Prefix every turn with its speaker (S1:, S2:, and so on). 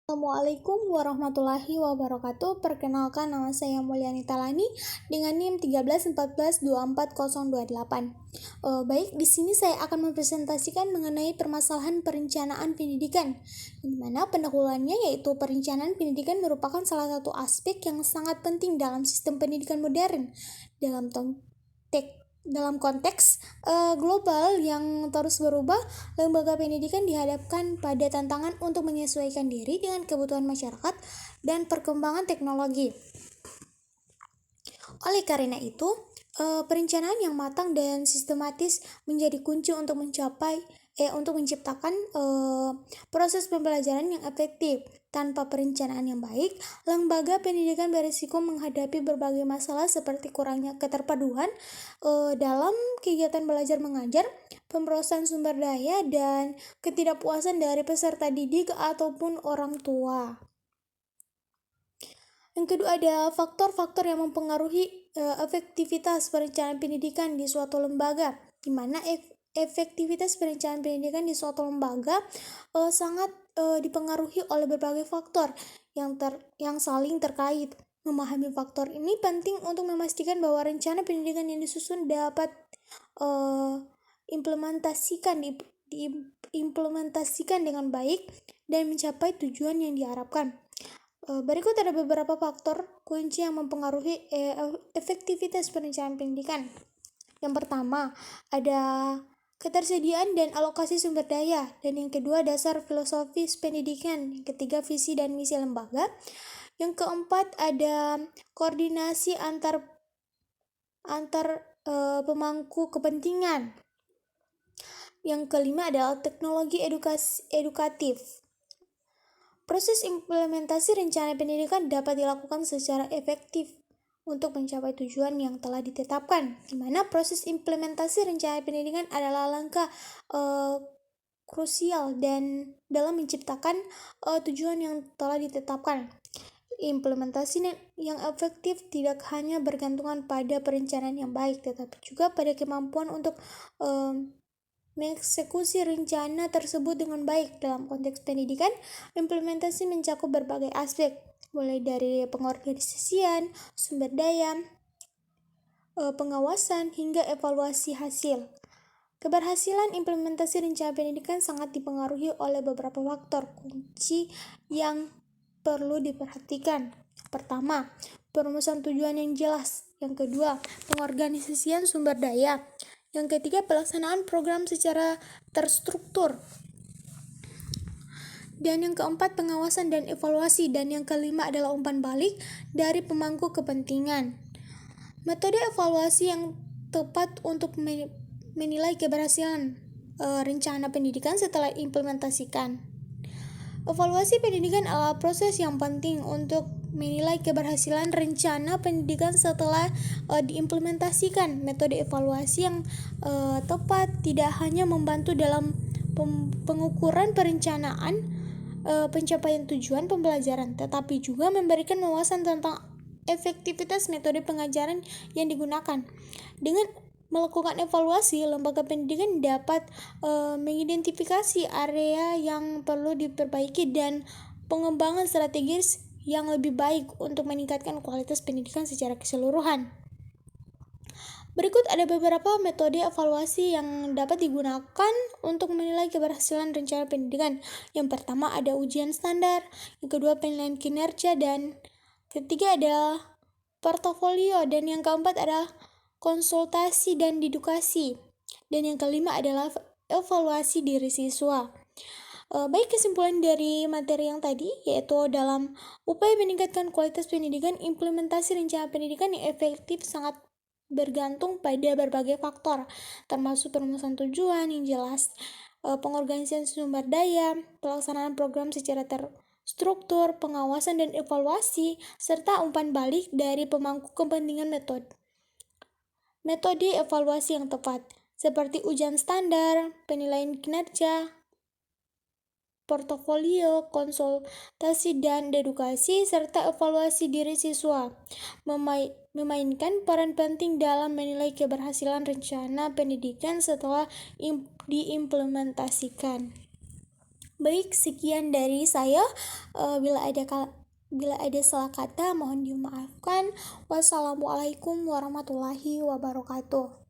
S1: Assalamualaikum warahmatullahi wabarakatuh. Perkenalkan, nama saya Mulyani Talani dengan NIM 1314242028. Baik, di sini saya akan mempresentasikan mengenai permasalahan perencanaan pendidikan, di mana pendahuluannya yaitu perencanaan pendidikan merupakan salah satu aspek yang sangat penting dalam sistem pendidikan modern. Dalam konteks global yang terus berubah, lembaga pendidikan dihadapkan pada tantangan untuk menyesuaikan diri dengan kebutuhan masyarakat dan perkembangan teknologi. Oleh karena itu, perencanaan yang matang dan sistematis menjadi kunci untuk menciptakan proses pembelajaran yang efektif. Tanpa perencanaan yang baik, lembaga pendidikan berisiko menghadapi berbagai masalah seperti kurangnya keterpaduan dalam kegiatan belajar mengajar, pemborosan sumber daya, dan ketidakpuasan dari peserta didik ataupun orang tua. Yang kedua, ada faktor-faktor yang mempengaruhi efektivitas perencanaan pendidikan di suatu lembaga, di mana efektivitas perencanaan pendidikan di suatu lembaga sangat dipengaruhi oleh berbagai faktor yang saling terkait. Memahami faktor ini penting untuk memastikan bahwa rencana pendidikan yang disusun dapat diimplementasikan dengan baik dan mencapai tujuan yang diharapkan. Berikut ada beberapa faktor kunci yang mempengaruhi efektivitas perencanaan pendidikan. Yang pertama, ada ketersediaan dan alokasi sumber daya, dan yang kedua dasar filosofis pendidikan, yang ketiga visi dan misi lembaga, yang keempat ada koordinasi antar pemangku kepentingan, yang kelima adalah teknologi edukatif. Proses implementasi rencana pendidikan dapat dilakukan secara efektif untuk mencapai tujuan yang telah ditetapkan, di mana proses implementasi rencana pendidikan adalah langkah krusial dan dalam menciptakan tujuan yang telah ditetapkan. Implementasi yang efektif tidak hanya bergantungan pada perencanaan yang baik, tetapi juga pada kemampuan untuk mengeksekusi rencana tersebut dengan baik. Dalam konteks pendidikan, implementasi mencakup berbagai aspek, mulai dari pengorganisasian, sumber daya, pengawasan, hingga evaluasi hasil. Keberhasilan implementasi rencana pendidikan sangat dipengaruhi oleh beberapa faktor kunci yang perlu diperhatikan. Pertama, perumusan tujuan yang jelas. Yang kedua, pengorganisasian sumber daya. Yang ketiga, pelaksanaan program secara terstruktur. Dan yang keempat, pengawasan dan evaluasi. Dan yang kelima adalah umpan balik dari pemangku kepentingan. Metode evaluasi yang tepat untuk menilai keberhasilan rencana pendidikan setelah implementasikan. Evaluasi pendidikan adalah proses yang penting untuk menilai keberhasilan rencana pendidikan setelah diimplementasikan. Metode evaluasi yang tepat tidak hanya membantu dalam pengukuran perencanaan pencapaian tujuan pembelajaran, tetapi juga memberikan wawasan tentang efektivitas metode pengajaran yang digunakan. Dengan melakukan evaluasi, lembaga pendidikan dapat mengidentifikasi area yang perlu diperbaiki dan pengembangan strategis yang lebih baik untuk meningkatkan kualitas pendidikan secara keseluruhan. Berikut ada beberapa metode evaluasi yang dapat digunakan untuk menilai keberhasilan rencana pendidikan. Yang pertama ada ujian standar, yang kedua penilaian kinerja, dan ketiga adalah portofolio, dan yang keempat adalah konsultasi dan dedukasi, dan yang kelima adalah evaluasi diri siswa. Baik, kesimpulan dari materi yang tadi yaitu dalam upaya meningkatkan kualitas pendidikan, implementasi rencana pendidikan yang efektif sangat bergantung pada berbagai faktor, termasuk perumusan tujuan yang jelas, pengorganisasian sumber daya, pelaksanaan program secara terstruktur, pengawasan dan evaluasi, serta umpan balik dari pemangku kepentingan. Metode evaluasi yang tepat, seperti ujian standar, penilaian kinerja, portofolio, konsultasi dan dedukasi, serta evaluasi diri siswa, memainkan peran penting dalam menilai keberhasilan rencana pendidikan setelah diimplementasikan. Baik, sekian dari saya. Bila ada salah kata mohon dimaafkan. Wassalamualaikum warahmatullahi wabarakatuh.